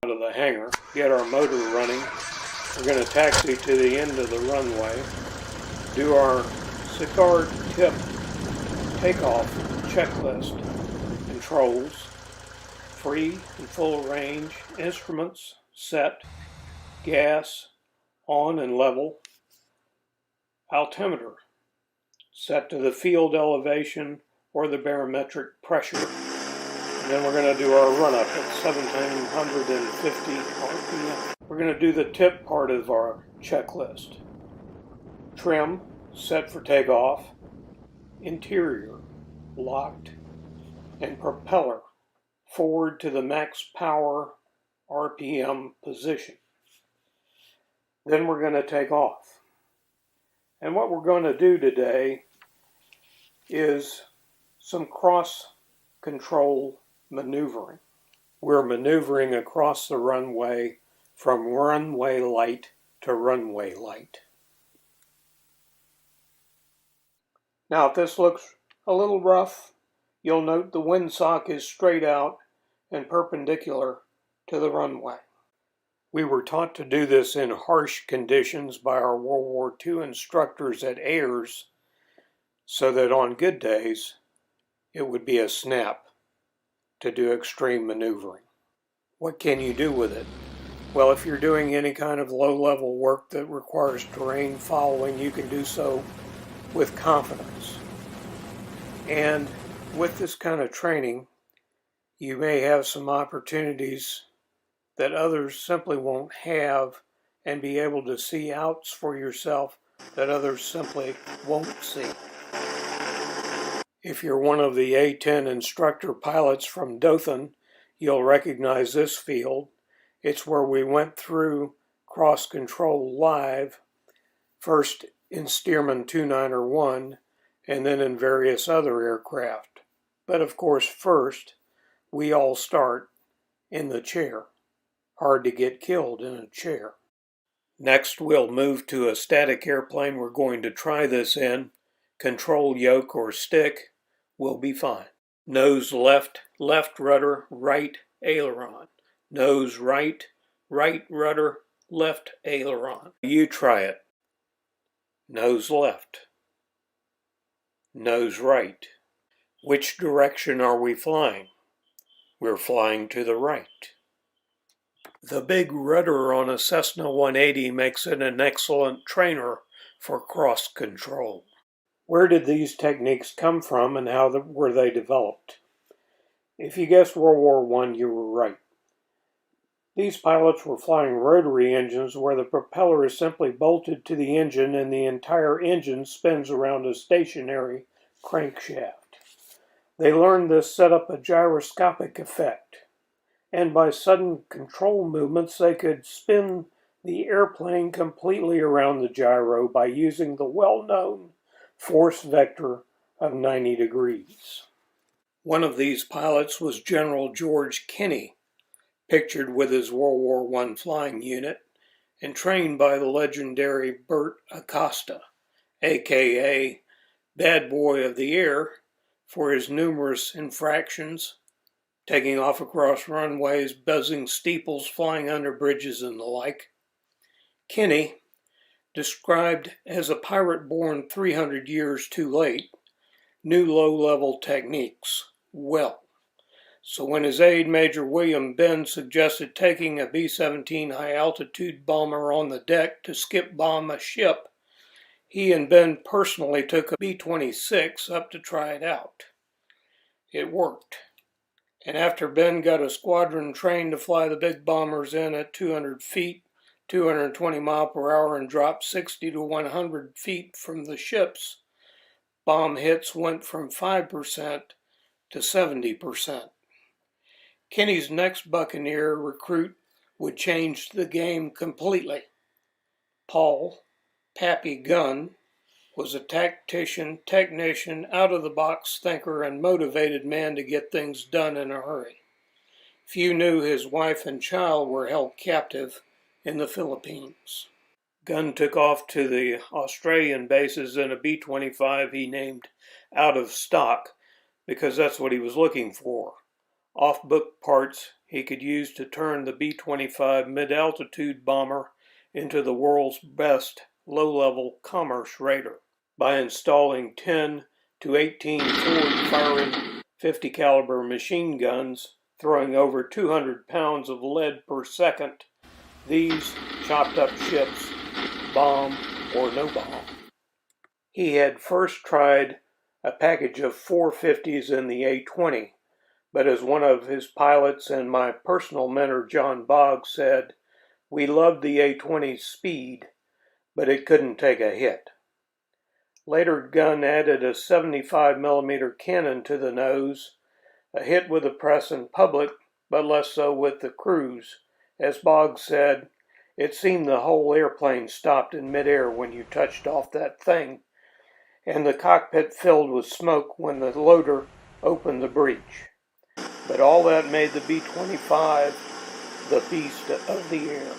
Out of the hangar, get our motor running. We're going to taxi to the end of the runway, do our cigar tip takeoff checklist, controls, free and full range, instruments set, gas on and level, altimeter set to the field elevation or the barometric pressure. And then we're going to do our run-up at 1750 RPM. We're going to do the tip part of our checklist. Trim, set for takeoff, interior, locked, and propeller, forward to the max power RPM position. Then we're going to take off. And what we're going to do today is some cross-control maneuvering. We're maneuvering across the runway from runway light to runway light. Now, if this looks a little rough, you'll note the windsock is straight out and perpendicular to the runway. We were taught to do this in harsh conditions by our World War II instructors at Ayers, so that on good days, it would be a snap to do extreme maneuvering. What can you do with it? Well, if you're doing any kind of low-level work that requires terrain following, you can do so with confidence. And with this kind of training, you may have some opportunities that others simply won't have and be able to see outs for yourself that others simply won't see. If you're one of the A-10 instructor pilots from Dothan, you'll recognize this field. It's where we went through cross-control live, first in Stearman 291 and then in various other aircraft. But of course, first, we all start in the chair. Hard to get killed in a chair. Next, we'll move to a static airplane we're going to try this in. Control yoke or stick will be fine. Nose left, left rudder, right aileron. Nose right, right rudder, left aileron. You try it. Nose left. Nose right. Which direction are we flying? We're flying to the right. The big rudder on a Cessna 180 makes it an excellent trainer for cross control. Where did these techniques come from and how were they developed? If you guessed World War I, you were right. These pilots were flying rotary engines where the propeller is simply bolted to the engine and the entire engine spins around a stationary crankshaft. They learned this set up a gyroscopic effect, and by sudden control movements they could spin the airplane completely around the gyro by using the well-known force vector of 90 degrees. One of these pilots was General George Kenney, pictured with his World War I flying unit, and trained by the legendary Bert Acosta, aka Bad Boy of the Air, for his numerous infractions, taking off across runways, buzzing steeples, flying under bridges, and the like. Kenney, described as a pirate born 300 years too late, knew low-level techniques well. So when his aide, Major William Benn, suggested taking a B-17 high-altitude bomber on the deck to skip bomb a ship, he and Ben personally took a B-26 up to try it out. It worked. And after Ben got a squadron trained to fly the big bombers in at 200 feet, 220 miles per hour, and dropped 60 to 100 feet from the ships, bomb hits went from 5% to 70%. Kenney's next Buccaneer recruit would change the game completely. Paul Pappy Gunn was a tactician, technician, out-of-the-box thinker, and motivated man to get things done in a hurry. Few knew his wife and child were held captive in the Philippines. Gunn took off to the Australian bases in a B-25 he named Out of Stock, because that's what he was looking for. Off-book parts he could use to turn the B-25 mid-altitude bomber into the world's best low-level commerce raider by installing 10 to 18 forward-firing 50 caliber machine guns throwing over 200 pounds of lead per second. These chopped up ships, bomb or no bomb. He had first tried a package of 450s in the A-20, but as one of his pilots and my personal mentor John Boggs said, we loved the A-20's speed, but it couldn't take a hit. Later Gunn added a 75mm cannon to the nose, a hit with the press and public, but less so with the crews. As Boggs said, it seemed the whole airplane stopped in midair when you touched off that thing, and the cockpit filled with smoke when the loader opened the breech. But all that made the B-25 the beast of the air.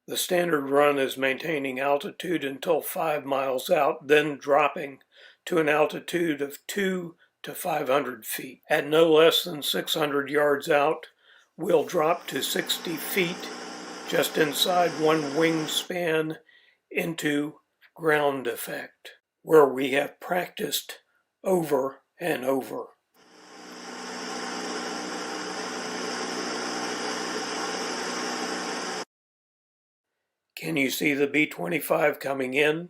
The standard run is maintaining altitude until 5 miles out, then dropping to an altitude of 200 to 500 feet. At no less than 600 yards out, we'll drop to 60 feet, just inside one wingspan, into ground effect, where we have practiced over and over. Can you see the B-25 coming in?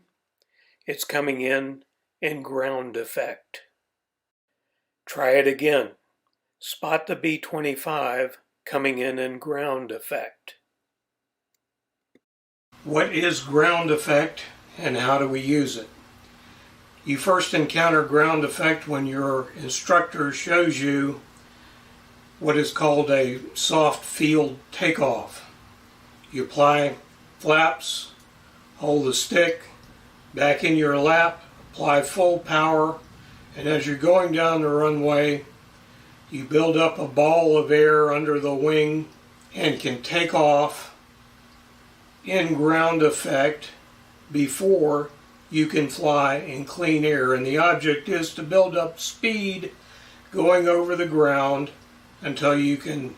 It's coming in ground effect. Try it again. Spot the B-25 coming in ground effect. What is ground effect and how do we use it? You first encounter ground effect when your instructor shows you what is called a soft field takeoff. You apply flaps, hold the stick back in your lap, apply full power, and as you're going down the runway, you build up a ball of air under the wing and can take off in ground effect before you can fly in clean air. And the object is to build up speed going over the ground until you can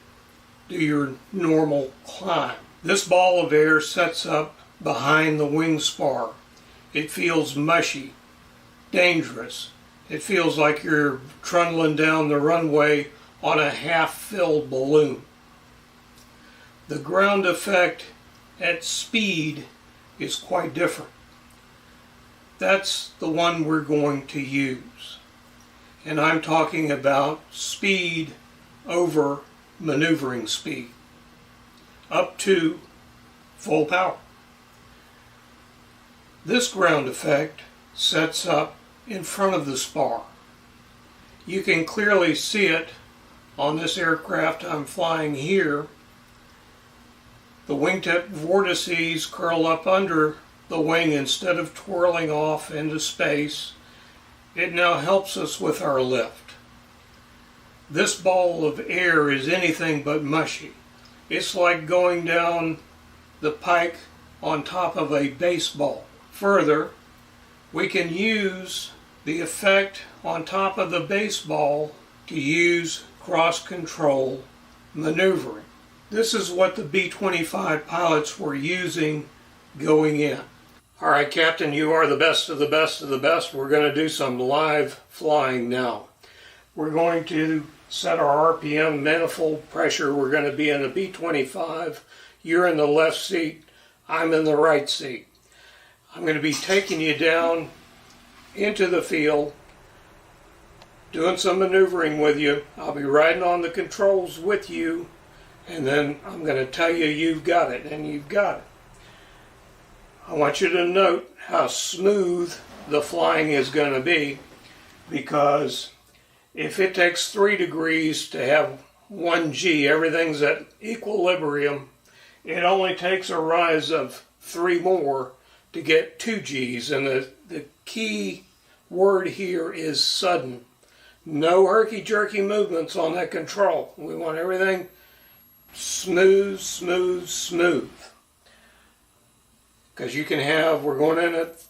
do your normal climb. This ball of air sets up behind the wing spar. It feels mushy, dangerous. It feels like you're trundling down the runway on a half-filled balloon. The ground effect at speed is quite different. That's the one we're going to use. And I'm talking about speed over maneuvering speed, up to full power. This ground effect sets up in front of the spar. You can clearly see it on this aircraft I'm flying here. The wingtip vortices curl up under the wing instead of twirling off into space. It now helps us with our lift. This ball of air is anything but mushy. It's like going down the pike on top of a baseball. Further, we can use the effect on top of the baseball to use cross-control maneuvering. This is what the B-25 pilots were using going in. All right, Captain, you are the best of the best of the best. We're going to do some live flying now. We're going to set our RPM manifold pressure. We're going to be in a B-25. You're in the left seat. I'm in the right seat. I'm going to be taking you down into the field, doing some maneuvering with you. I'll be riding on the controls with you, and then I'm going to tell you you've got it, and you've got it. I want you to note how smooth the flying is going to be, because if it takes 3 degrees to have 1 G, everything's at equilibrium, it only takes a rise of 3 more to get 2 G's. And the key word here is sudden. No herky-jerky movements on that control. We want everything smooth, smooth, smooth. Because you can have, we're going in at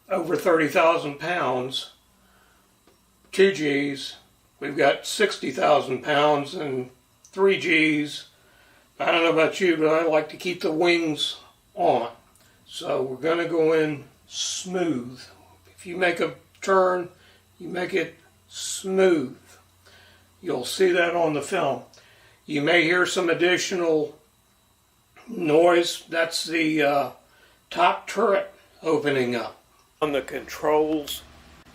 over 30,000 pounds, 2 G's, We've got 60,000 pounds and 3 Gs. I don't know about you, but I like to keep the wings on. So we're going to go in smooth. If you make a turn, you make it smooth. You'll see that on the film. You may hear some additional noise. That's the top turret opening up. On the controls,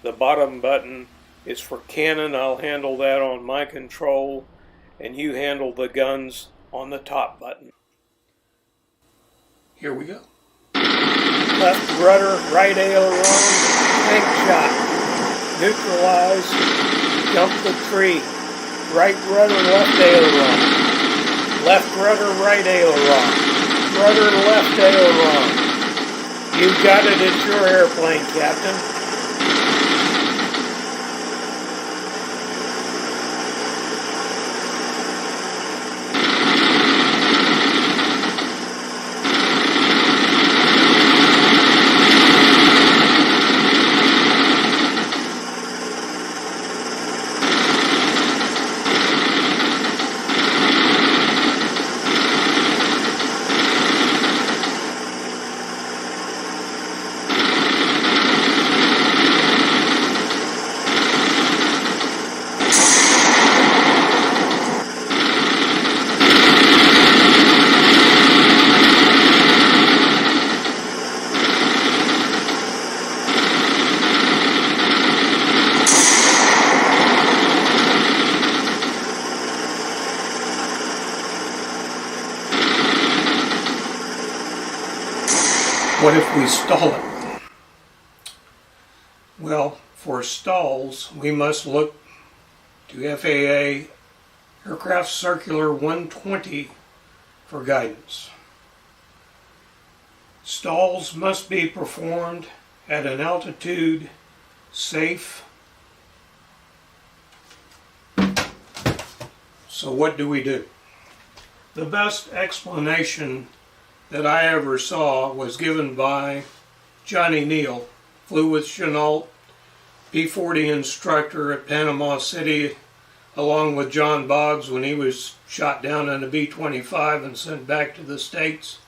the bottom button is for cannon. I'll handle that on my control, and you handle the guns on the top button. Here we go. Left rudder, right aileron, tank shot, neutralize, jump the tree, right rudder, left aileron, left rudder, right aileron, rudder, left aileron. You got it, it's your airplane, Captain. What if we stall it? Well, for stalls, we must look to FAA Aircraft Circular 120 for guidance. Stalls must be performed at an altitude safe. So what do we do? The best explanation that I ever saw was given by Johnny Neal, flew with Chenault, P-40 instructor at Panama City, along with John Boggs when he was shot down in a B-25 and sent back to the States.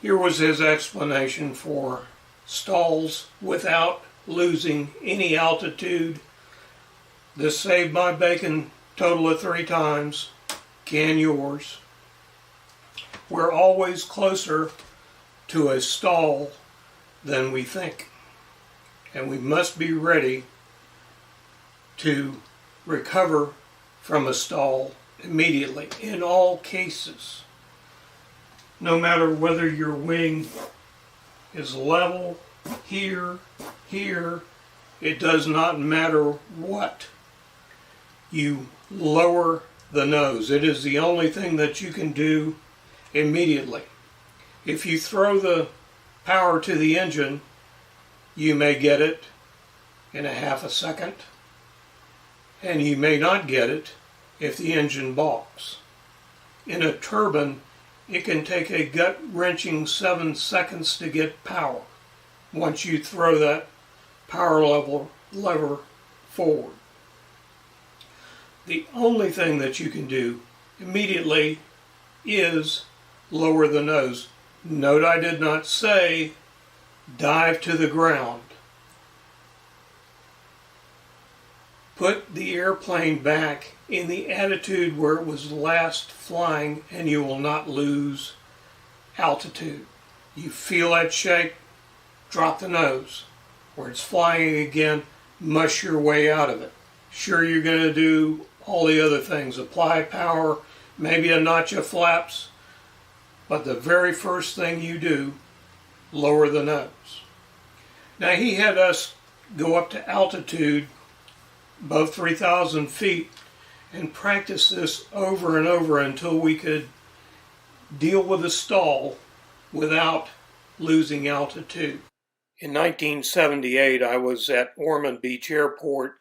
Here was his explanation for stalls without losing any altitude. This saved my bacon total of 3 times. Can yours. We're always closer to a stall than we think, and we must be ready to recover from a stall immediately in all cases. No matter whether your wing is level, here, it does not matter what. You lower the nose. It is the only thing that you can do immediately. If you throw the power to the engine, you may get it in a half a second, and you may not get it if the engine balks. In a turbine, it can take a gut-wrenching 7 seconds to get power once you throw that power lever forward. The only thing that you can do immediately is lower the nose. Note I did not say dive to the ground. Put the airplane back in the attitude where it was last flying, and you will not lose altitude. You feel that shake, drop the nose. Where it's flying again, mush your way out of it. Sure, you're going to do all the other things, apply power, maybe a notch of flaps, but the very first thing you do, lower the nose. Now he had us go up to altitude above 3,000 feet and practice this over and over until we could deal with a stall without losing altitude. In 1978, I was at Ormond Beach Airport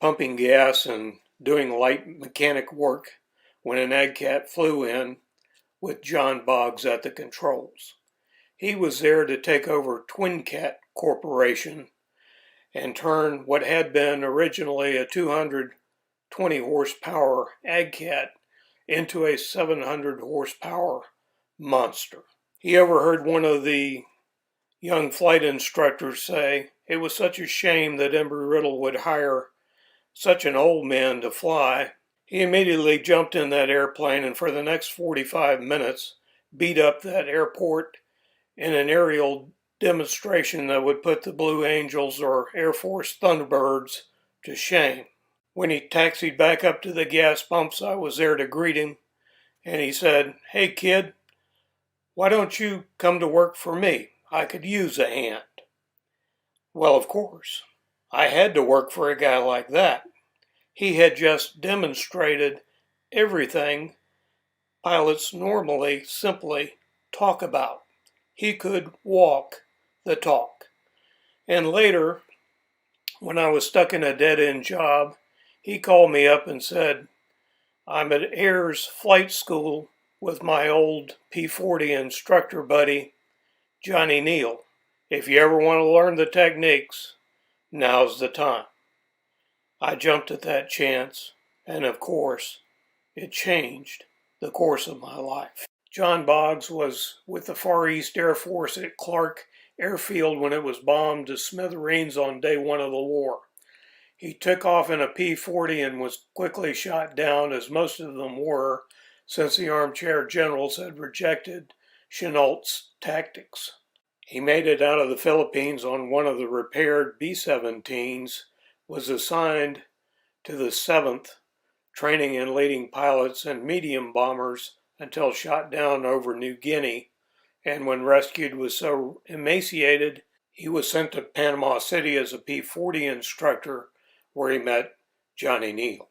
pumping gas and doing light mechanic work when an AGCAT flew in with John Boggs at the controls. He was there to take over Twin Cat Corporation, and turn what had been originally a 220 horsepower AgCat into a 700 horsepower monster. He overheard one of the young flight instructors say it was such a shame that Embry-Riddle would hire such an old man to fly. He immediately jumped in that airplane and for the next 45 minutes beat up that airport in an aerial demonstration that would put the Blue Angels or Air Force Thunderbirds to shame. When he taxied back up to the gas pumps, I was there to greet him, and he said, "Hey kid, why don't you come to work for me? I could use a hand." Well, of course, I had to work for a guy like that. He had just demonstrated everything pilots normally simply talk about. He could walk the talk. And later, when I was stuck in a dead-end job, he called me up and said, "I'm at Ayers Flight School with my old P-40 instructor buddy, Johnny Neal. If you ever want to learn the techniques, now's the time." I jumped at that chance, and of course, it changed the course of my life. John Boggs was with the Far East Air Force at Clark Airfield when it was bombed to smithereens on day one of the war. He took off in a P-40 and was quickly shot down, as most of them were, since the armchair generals had rejected Chennault's tactics. He made it out of the Philippines on one of the repaired B-17s, was assigned to the 7th, training and leading pilots and medium bombers until shot down over New Guinea, and when rescued was so emaciated, he was sent to Panama City as a P-40 instructor, where he met Johnny Neal.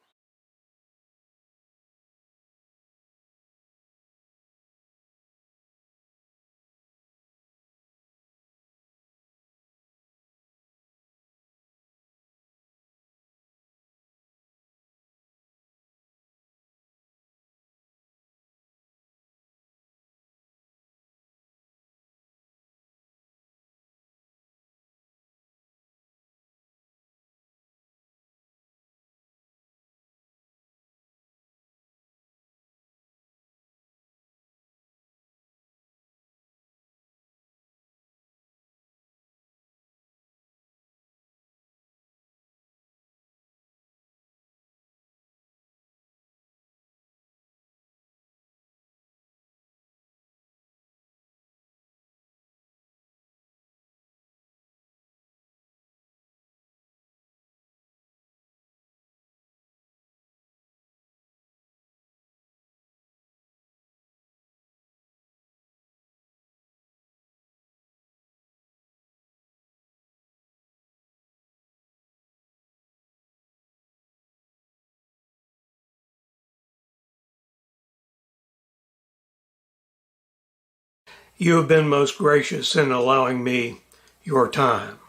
You have been most gracious in allowing me your time.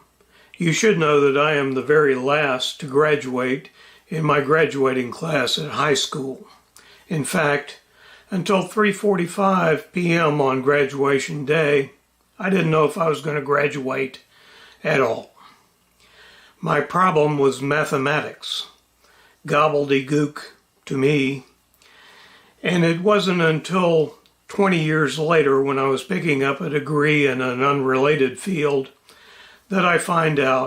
You should know that I am the very last to graduate in my graduating class at high school. In fact, until 3:45 p.m. on graduation day, I didn't know if I was going to graduate at all. My problem was mathematics, gobbledygook to me, and it wasn't until 20 years later, when I was picking up a degree in an unrelated field, that I find out